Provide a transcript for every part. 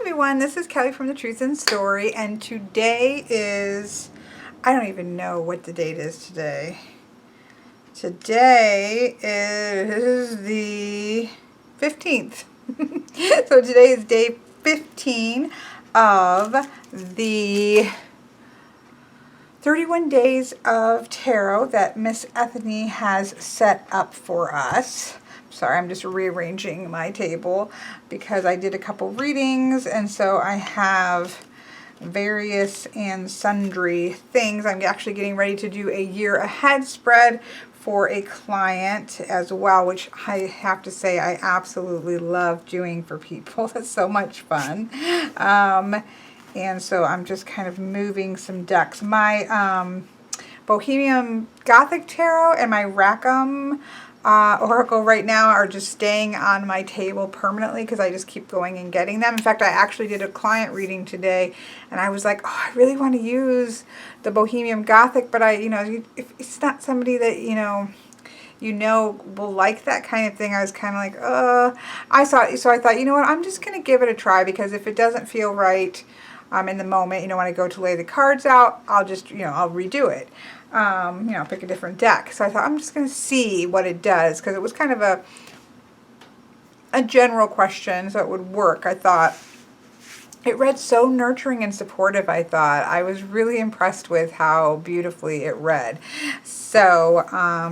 everyone, this is Kelly from The Truth in Story, and today is, I don't even know what the date is today. Today is the 15th. So today is day 15 of the 31 days of tarot that Miss Ethany has set up for us. Sorry, I'm just rearranging my table because I did a couple readings, and so I have various and sundry things. I'm actually getting ready to do a year ahead spread for a client as well, which I have to say I absolutely love doing for people. It's so much fun. And so I'm just kind of moving some decks. My Bohemian Gothic Tarot and my Rackham Oracle right now are just staying on my table permanently because I just keep going and getting them. In fact, I actually did a client reading today, and I was like, oh, I really want to use the Bohemian Gothic, but if it's not somebody that will like that kind of thing. I was kind of like, I thought, you know what, I'm just going to give it a try, because if it doesn't feel right in the moment, when I go to lay the cards out, I'll just, I'll redo it. Pick a different deck. So I thought I'm just going to see what it does, because it was kind of a general question, so it would work. I thought it read so nurturing and supportive. I was really impressed with how beautifully it read. So,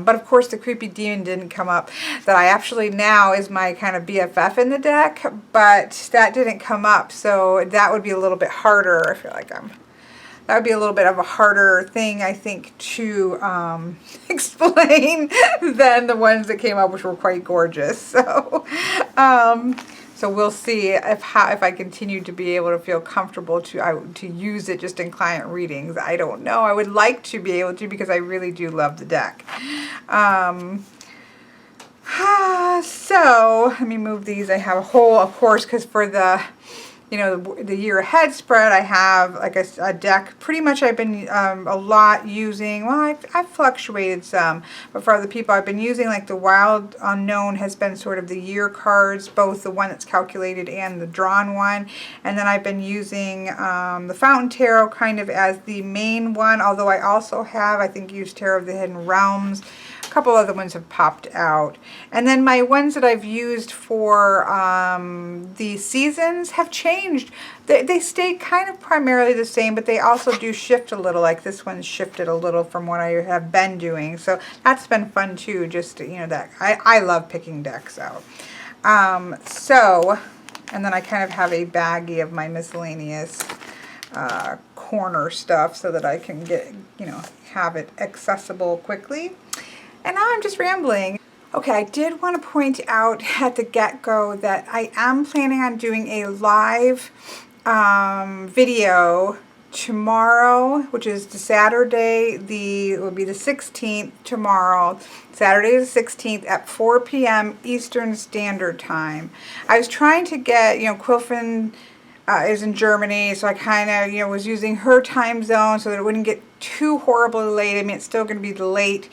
but of course the creepy demon didn't come up, that I actually now is my kind of BFF in the deck, but that didn't come up. So that would be a little bit harder. I feel like that would be a little bit of a harder thing, I think, to explain than the ones that came up, which were quite gorgeous. So, so we'll see if I continue to be able to feel comfortable to use it just in client readings. I don't know. I would like to be able to, because I really do love the deck. So let me move these. I have a whole, of course, because for the the year ahead spread, I have like a deck. Pretty much I've been a lot using, well, I've fluctuated some, but for other people I've been using, like the Wild Unknown has been sort of the year cards, both the one that's calculated and the drawn one. And then I've been using the Fountain Tarot kind of as the main one, although I also have, I think, used Tarot of the Hidden Realms. A couple other ones have popped out. And then my ones that I've used for the seasons have changed. They stay kind of primarily the same, but they also do shift a little. Like this one's shifted a little from what I have been doing. So that's been fun too, just that I love picking decks out. And then I kind of have a baggie of my miscellaneous corner stuff so that I can get, have it accessible quickly. And now I'm just rambling. Okay, I did want to point out at the get-go that I am planning on doing a live video tomorrow, which is the Saturday, it will be the 16th tomorrow, Saturday the 16th at 4 p.m. Eastern Standard Time. I was trying to get, Quilfin is in Germany, so I kind of, was using her time zone so that it wouldn't get too horribly late. I mean, it's still going to be late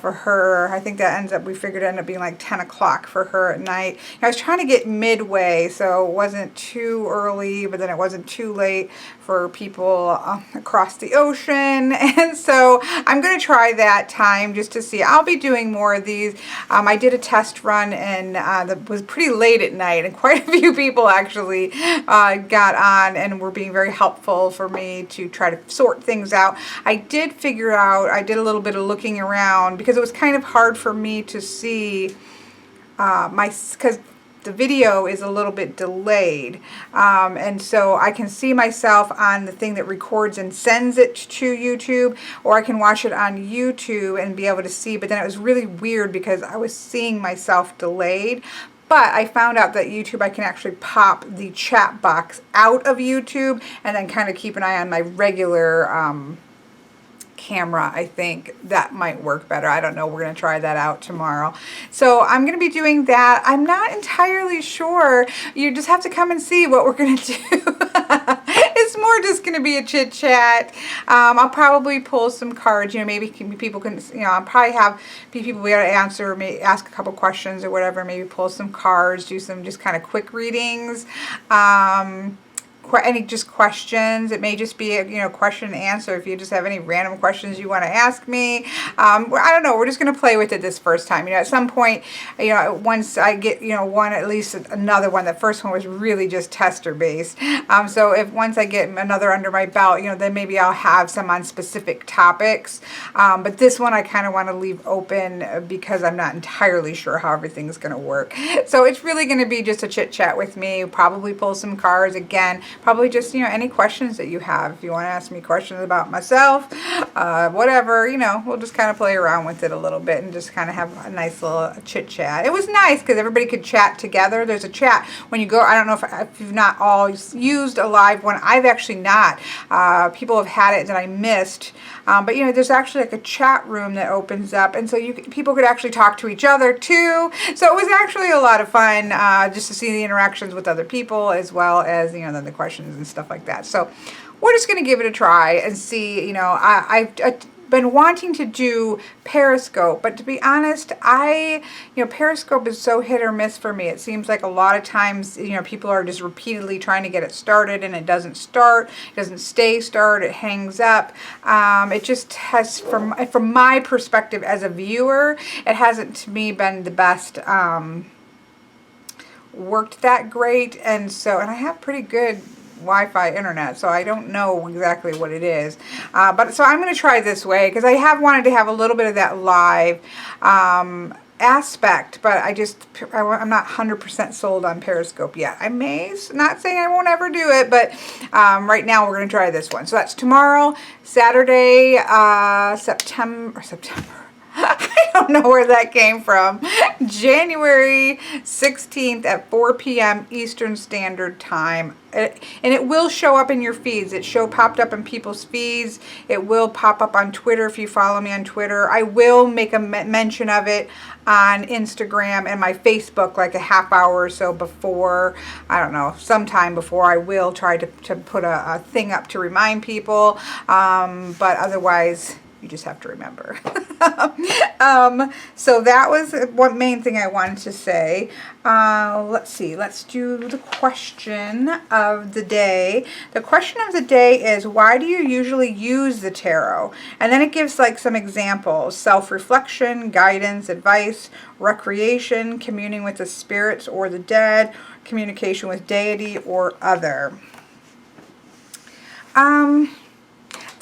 for her. I think that we figured it ended up being like 10 o'clock for her at night. I was trying to get midway, so it wasn't too early, but then it wasn't too late for people across the ocean. And so I'm going to try that time just to see. I'll be doing more of these. I did a test run, and that was pretty late at night, and quite a few people actually got on and were being very helpful for me to try to sort things out. I did a little bit of looking around, because it was kind of hard for me to see because the video is a little bit delayed, and so I can see myself on the thing that records and sends it to YouTube, or I can watch it on YouTube and be able to see, but then it was really weird because I was seeing myself delayed. But I found out that YouTube, I can actually pop the chat box out of YouTube and then kind of keep an eye on my regular camera. I think that might work better. I don't know. We're going to try that out tomorrow. So I'm going to be doing that. I'm not entirely sure. You just have to come and see what we're going to do. It's more just going to be a chit chat. I'll probably pull some cards. Maybe people can, I'll probably have people be able to answer, maybe ask a couple questions or whatever. Maybe pull some cards, do some just kind of quick readings. any just questions. It may just be a question and answer. If you just have any random questions you want to ask me, I don't know. We're just going to play with it this first time. At some point, once I get one, at least another one. The first one was really just tester based. So if once I get another under my belt, then maybe I'll have some on specific topics. But this one I kind of want to leave open because I'm not entirely sure how everything's going to work. So it's really going to be just a chit chat with me. Probably pull some cards again. Probably just, any questions that you have. If you want to ask me questions about myself, whatever, we'll just kind of play around with it a little bit and just kind of have a nice little chit chat. It was nice because everybody could chat together. There's a chat when you go. I don't know if you've not all used a live one. I've actually not. People have had it that I missed. But there's actually like a chat room that opens up, and so people could actually talk to each other too. So it was actually a lot of fun just to see the interactions with other people, as well as then the questions and stuff like that. So we're just going to give it a try and see. I've been wanting to do Periscope, but to be honest, Periscope is so hit or miss for me. It seems like a lot of times, people are just repeatedly trying to get it started and it doesn't start, it doesn't stay started, it hangs up. It just has, from my perspective as a viewer, it hasn't to me been the best worked that great, and I have pretty good Wi-Fi internet, so I don't know exactly what it is, but so I'm going to try this way because I have wanted to have a little bit of that live aspect, but I'm not 100% sold on Periscope yet. I may, not saying I won't ever do it, but right now we're going to try this one. So that's tomorrow, Saturday, September. I don't know where that came from. January 16th at 4 p.m. Eastern Standard Time. And it will show up in your feeds. Popped up in people's feeds. It will pop up on Twitter if you follow me on Twitter. I will make a mention of it on Instagram and my Facebook like a half hour or so before, I don't know, sometime before. I will try to put a thing up to remind people. But otherwise, you just have to remember. So that was one main thing I wanted to say. Let's see. Let's do the question of the day. The question of the day is, why do you usually use the tarot? And then it gives like some examples: self-reflection, guidance, advice, recreation, communing with the spirits or the dead, communication with deity or other.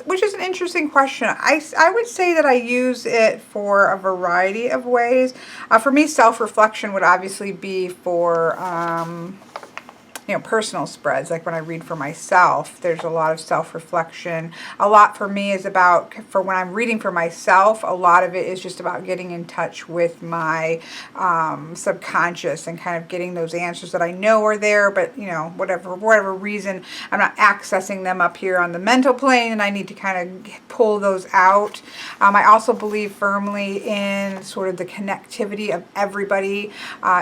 Which is an interesting question. I would say that I use it for a variety of ways. For me, self-reflection would obviously be for personal spreads. Like when I read for myself, there's a lot of self-reflection. A lot for me is about, for when I'm reading for myself, a lot of it is just about getting in touch with my subconscious and kind of getting those answers that I know are there, but for whatever reason, I'm not accessing them up here on the mental plane, and I need to kind of pull those out. I also believe firmly in sort of the connectivity of everybody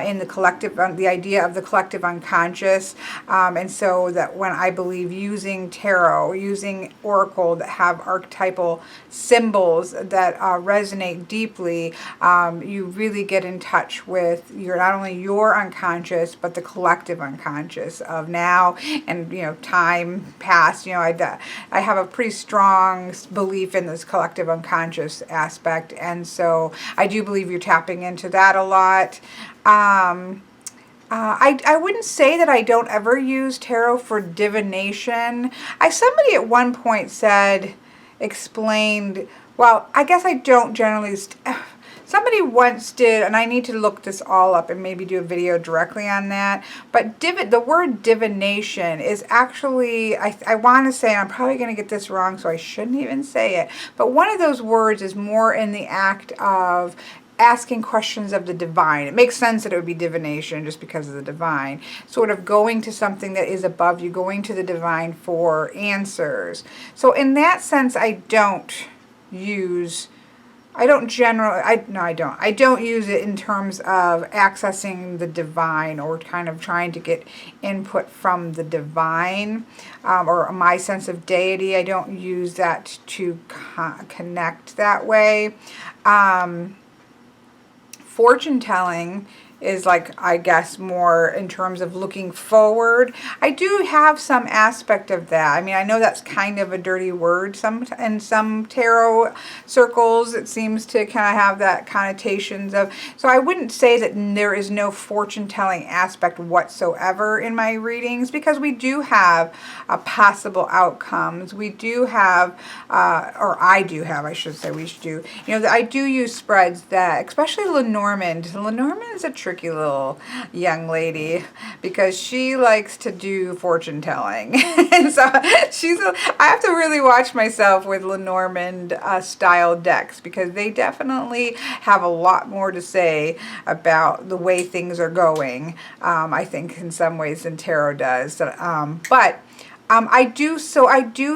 in the collective, the idea of the collective unconscious. And so that when I believe using tarot, using oracle that have archetypal symbols that resonate deeply, you really get in touch with not only your unconscious, but the collective unconscious of now and, time past. I have a pretty strong belief in this collective unconscious aspect. And so I do believe you're tapping into that a lot. I wouldn't say that I don't ever use tarot for divination. Somebody at one point explained, well, I guess I don't generally, somebody once did, and I need to look this all up and maybe do a video directly on that, but the word divination is actually, I want to say, and I'm probably going to get this wrong, so I shouldn't even say it, but one of those words is more in the act of asking questions of the divine. It makes sense that it would be divination just because of the divine. Sort of going to something that is above you, going to the divine for answers. So in that sense, I don't use it in terms of accessing the divine or kind of trying to get input from the divine or my sense of deity. I don't use that to connect that way. Fortune telling is like, I guess, more in terms of looking forward. I do have some aspect of that. I mean, I know that's kind of a dirty word. In some tarot circles, it seems to kind of have that connotations of, so I wouldn't say that there is no fortune telling aspect whatsoever in my readings, because we do have possible outcomes. We do have, or I do have, I should say, we should do, I do use spreads that, especially Lenormand. Lenormand is a tricky little young lady because she likes to do fortune telling. And so I have to really watch myself with Lenormand style decks, because they definitely have a lot more to say about the way things are going, I think, in some ways than tarot does. But I do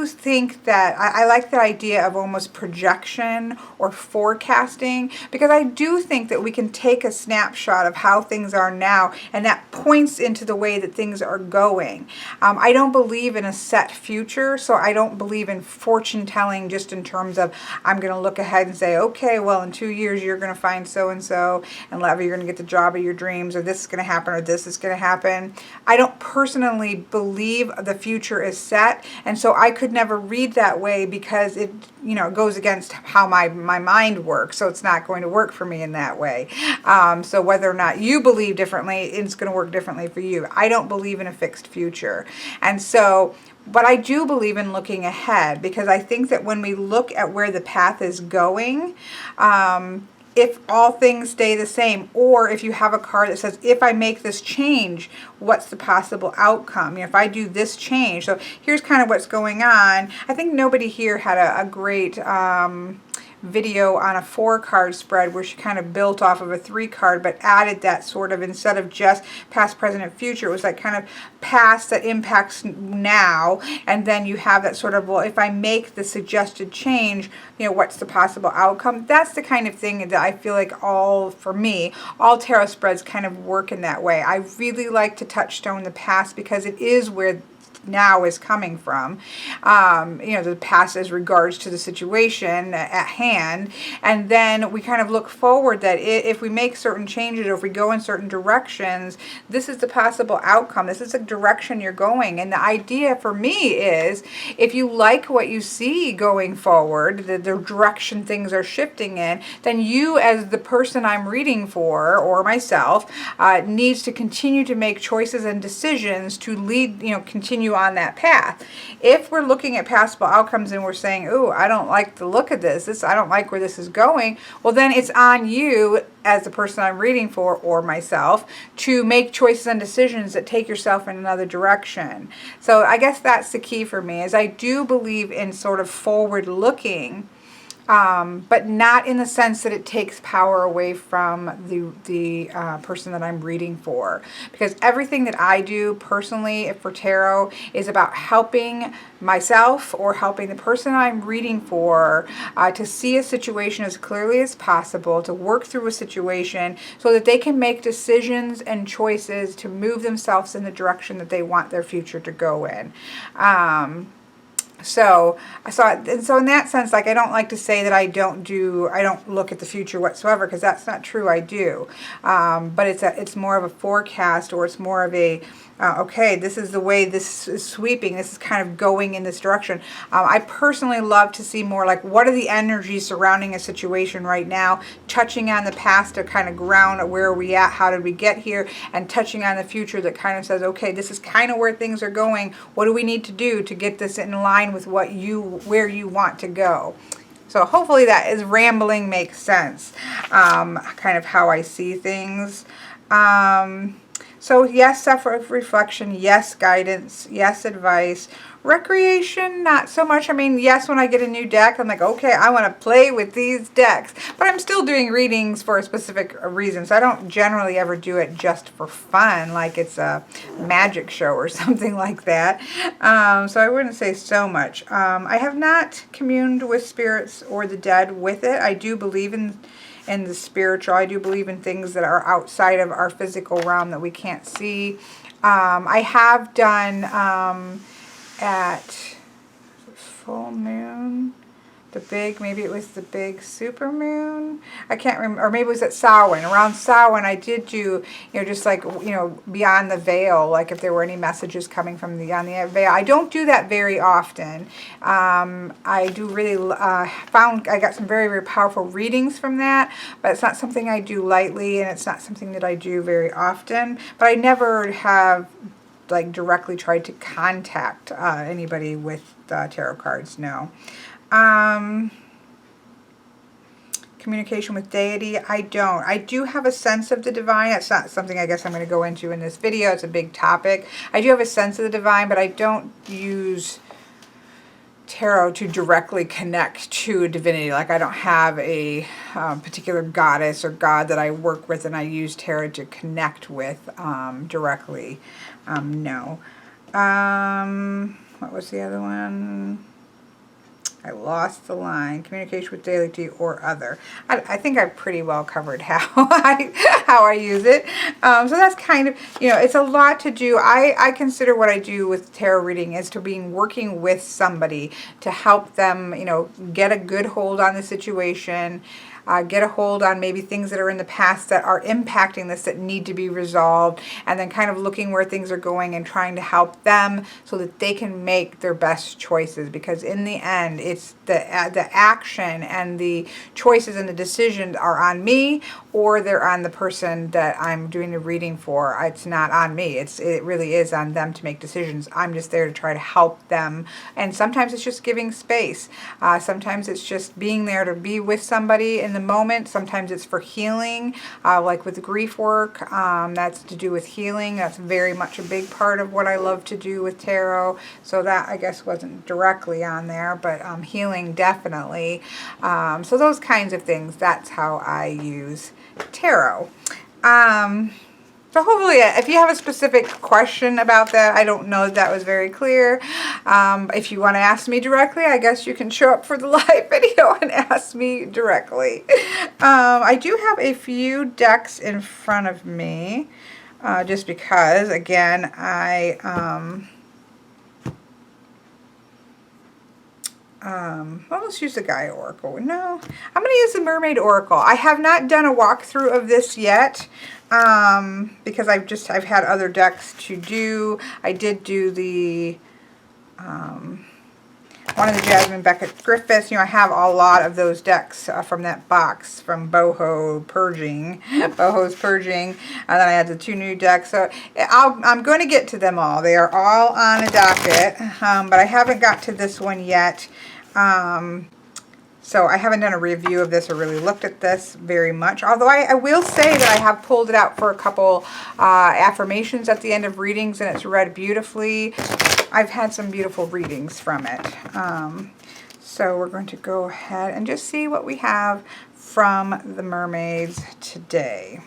think that I like the idea of almost projection or forecasting, because I do think that we can take a snapshot of how things are now, and that points into the way that things are going. I don't believe in a set future, so I don't believe in fortune telling just in terms of I'm going to look ahead and say, okay, well, in 2 years you're going to find so-and-so, and Leva, you're going to get the job of your dreams, or this is going to happen, or this is going to happen. I don't personally believe the future is set, and so I could never read that way, because it goes against how my mind works, so it's not going to work for me in that way. So whether or not you believe differently, it's going to work differently for you. I don't believe in a fixed future, and so but I do believe in looking ahead, because I think that when we look at where the path is going, if all things stay the same, or if you have a card that says, if I make this change, what's the possible outcome? If I do this change. So here's kind of what's going on. I think nobody here had a great video on a 4-card spread where she kind of built off of a 3-card, but added that sort of, instead of just past, present, and future, it was like kind of past that impacts now, and then you have that sort of, well, if I make the suggested change, what's the possible outcome? That's the kind of thing that I feel like for me, all tarot spreads kind of work in that way. I really like to touchstone the past, because it is where now is coming from, the past as regards to the situation at hand, and then we kind of look forward that if we make certain changes, or if we go in certain directions, this is the possible outcome. This is the direction you're going. And the idea for me is, if you like what you see going forward, the direction things are shifting in, then you, as the person I'm reading for, or myself, needs to continue to make choices and decisions to lead, continue on that path. If we're looking at possible outcomes and we're saying, "Ooh, I don't like the look of this. I don't like where this is going," well, then it's on you, as the person I'm reading for, or myself, to make choices and decisions that take yourself in another direction. So I guess that's the key for me, is I do believe in sort of forward looking, but not in the sense that it takes power away from the person that I'm reading for. Because everything that I do personally for tarot is about helping myself, or helping the person I'm reading for, to see a situation as clearly as possible, to work through a situation so that they can make decisions and choices to move themselves in the direction that they want their future to go in. So in that sense, like, I don't like to say that I don't look at the future whatsoever, because that's not true. I do, but it's more of a forecast, or it's more of a okay, this is the way this is sweeping. This is kind of going in this direction. I personally love to see more like, what are the energies surrounding a situation right now, touching on the past to kind of ground where are we at, how did we get here, and touching on the future that kind of says, okay, this is kind of where things are going. What do we need to do to get this in line with where you want to go? So hopefully that is rambling makes sense, kind of how I see things. So yes, self-reflection, yes, guidance, yes, advice. Recreation, not so much. I mean, yes, when I get a new deck, I'm like, okay, I want to play with these decks. But I'm still doing readings for a specific reason. So I don't generally ever do it just for fun, like it's a magic show or something like that. So I wouldn't say so much. I have not communed with spirits or the dead with it. I do believe in the spiritual. I do believe in things that are outside of our physical realm that we can't see. I have done at full moon, maybe it was the big supermoon. I can't remember, or maybe it was at Samhain. Around Samhain, I did do, just like, beyond the veil, like if there were any messages coming from beyond the veil. I don't do that very often. I do really, found I got some very, very powerful readings from that, but it's not something I do lightly, and it's not something that I do very often. But I never have, like, directly tried to contact anybody with tarot cards, no. Communication with deity, I don't. I do have a sense of the divine. It's not something I guess I'm going to go into in this video. It's a big topic. I do have a sense of the divine, but I don't use tarot to directly connect to a divinity. Like, I don't have a particular goddess or god that I work with and I use tarot to connect with directly. No. What was the other one? I lost the line. Communication with deity or other. I think I've pretty well covered how I use it. So that's kind of, it's a lot to do. I consider what I do with tarot reading is to be working with somebody to help them, get a good hold on the situation, get a hold on maybe things that are in the past that are impacting this that need to be resolved, and then kind of looking where things are going and trying to help them so that they can make their best choices, because in the end it's the action and the choices and the decisions are on me, or they're on the person that I'm doing the reading for. It's not on me. It really is on them to make decisions. I'm just there to try to help them, and sometimes it's just giving space. Sometimes it's just being there to be with somebody in the moment. Sometimes it's for healing, like with grief work. That's to do with healing. That's very much a big part of what I love to do with tarot. So that, I guess, wasn't directly on there, but healing definitely. So those kinds of things, that's how I use tarot. So hopefully, if you have a specific question about that, I don't know if that was very clear. If you want to ask me directly, I guess you can show up for the live video and ask me directly. I do have a few decks in front of me, just because, again, well, let's use the Gaia Oracle. No, I'm going to use the Mermaid Oracle. I have not done a walkthrough of this yet, because I've had other decks to do. I did do the, one of the Jasmine Beckett Griffiths. I have a lot of those decks from that box from Boho's Purging, and then I had the 2 new decks. So I'm going to get to them all. They are all on a docket, but I haven't got to this one yet. So I haven't done a review of this or really looked at this very much. Although I will say that I have pulled it out for a couple affirmations at the end of readings, and it's read beautifully. I've had some beautiful readings from it. So we're going to go ahead and just see what we have from the mermaids today.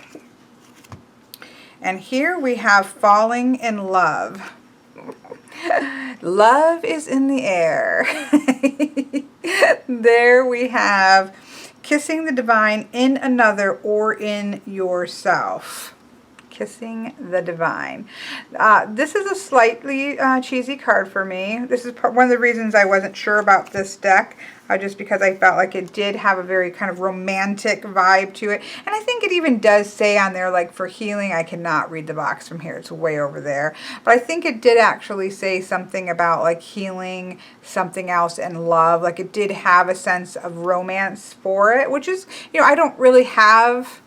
And here we have Falling in Love. Love is in the air. There we have Kissing the Divine in Another or in Yourself. Kissing the Divine. This is a slightly cheesy card for me. This is one of the reasons I wasn't sure about this deck, just because I felt like it did have a very kind of romantic vibe to it. And I think it even does say on there, like, for healing. I cannot read the box from here. It's way over there. But I think it did actually say something about, like, healing something else and love. Like, it did have a sense of romance for it, which is, I don't really have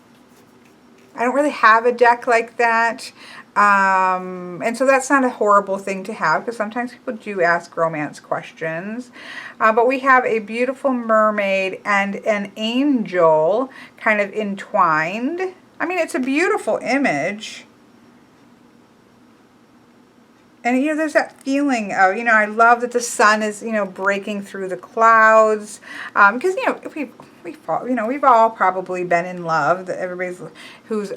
a deck like that. And so that's not a horrible thing to have, because sometimes people do ask romance questions. But we have a beautiful mermaid and an angel kind of entwined. I mean, it's a beautiful image. And, there's that feeling of, I love that the sun is, breaking through the clouds. Because, we've all probably been in love. Everybody who's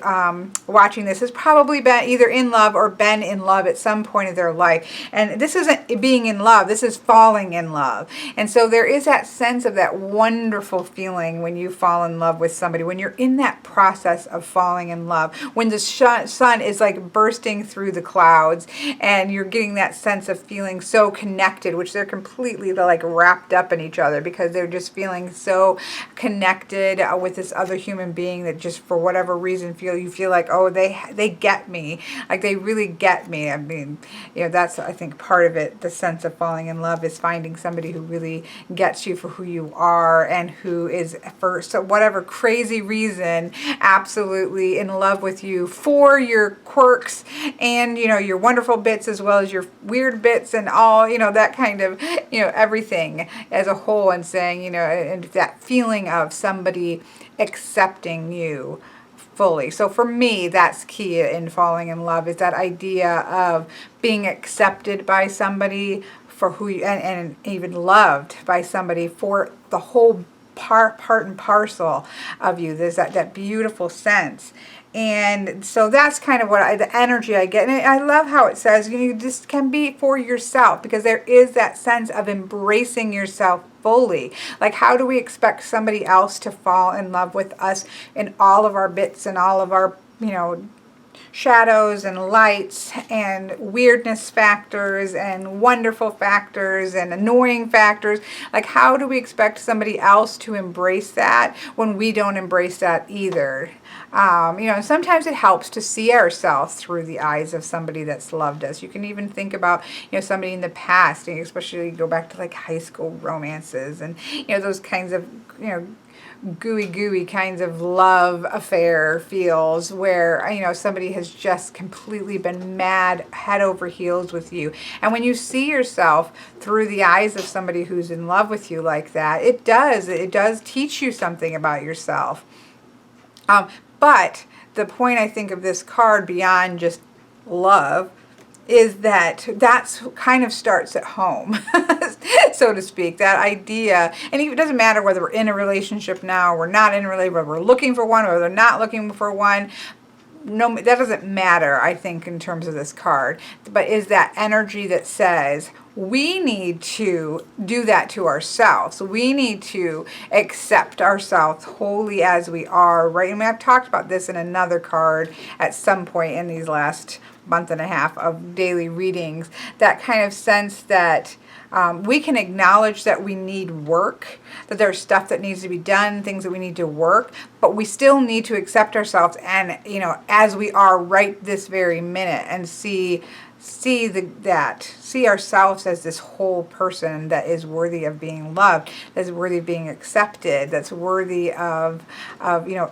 watching this has probably been either in love or been in love at some point of their life. And this isn't being in love. This is falling in love. And so there is that sense of that wonderful feeling when you fall in love with somebody, when you're in that process of falling in love, when the sun is like bursting through the clouds and you're getting that sense of feeling so connected, which they're completely like wrapped up in each other because they're just feeling so connected with this other human being that just for whatever reason you feel like, oh, they get me, like they really get me. I mean, that's, I think, part of it. The sense of falling in love is finding somebody who really gets you for who you are and who is, for so whatever crazy reason, absolutely in love with you for your quirks and your wonderful bits as well as your weird bits and all, that kind of, everything as a whole, and saying, and that feeling of somebody accepting you fully. So for me, that's key in falling in love, is that idea of being accepted by somebody for who you, and even loved by somebody for the whole part and parcel of you. There's that beautiful sense. And so that's kind of what the energy I get. And I love how it says, you just can be for yourself, because there is that sense of embracing yourself fully. Like, how do we expect somebody else to fall in love with us in all of our bits and all of our, shadows and lights and weirdness factors and wonderful factors and annoying factors? Like, how do we expect somebody else to embrace that when we don't embrace that either? Sometimes it helps to see ourselves through the eyes of somebody that's loved us. You can even think about, somebody in the past, especially go back to like high school romances and, those kinds of, gooey kinds of love affair feels where, somebody has just completely been mad head over heels with you. And when you see yourself through the eyes of somebody who's in love with you like that, it does teach you something about yourself. But the point, I think, of this card beyond just love is that's kind of starts at home, so to speak. That idea, and it doesn't matter whether we're in a relationship now, or we're not in a relationship, whether we're looking for one, or whether we're not looking for one. No, that doesn't matter, I think, in terms of this card. But is that energy that says, we need to do that to ourselves. We need to accept ourselves wholly as we are, right? And I've talked about this in another card at some point in these last month and a half of daily readings. That kind of sense that we can acknowledge that we need work, that there's stuff that needs to be done, things that we need to work, but we still need to accept ourselves and, as we are right this very minute, and see ourselves as this whole person that is worthy of being loved, that's worthy of being accepted, that's worthy of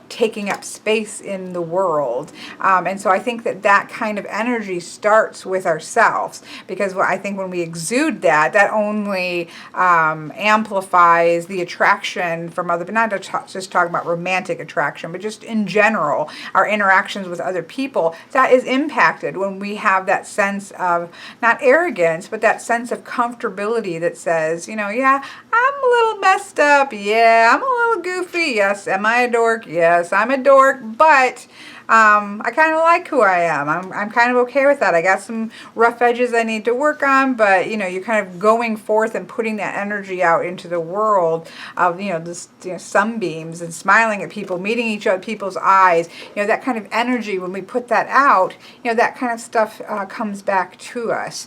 taking up space in the world. And so I think that kind of energy starts with ourselves, because I think when we exude that only amplifies the attraction from other, but not just talking about romantic attraction, but just in general, our interactions with other people, that is impacted when we have that sense of not arrogance, but that sense of comfortability that says, yeah, I'm a little messed up. Yeah, I'm a little goofy. Yes. Am I a dork? Yes, I'm a dork, but I kind of like who I am. I'm kind of okay with that. I got some rough edges I need to work on, but you're kind of going forth and putting that energy out into the world of this sunbeams and smiling at people, meeting each other, people's eyes. That kind of energy, when we put that out, that kind of stuff comes back to us.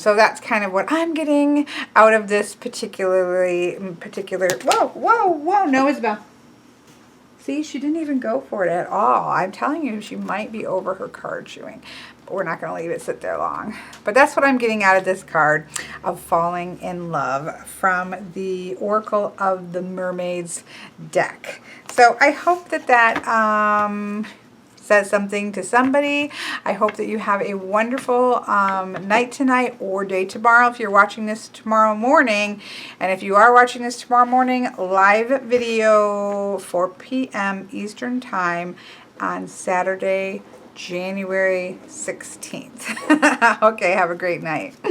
So that's kind of what I'm getting out of this particular. Whoa! No, Isabel. See, she didn't even go for it at all. I'm telling you, she might be over her card chewing. But we're not going to leave it sit there long. But that's what I'm getting out of this card of falling in love from the Oracle of the Mermaids deck. So I hope that says something to somebody. I hope that you have a wonderful night tonight or day tomorrow if you're watching this tomorrow morning. And if you are watching this tomorrow morning, live video 4 p.m. Eastern Time on Saturday, January 16th. Okay, have a great night.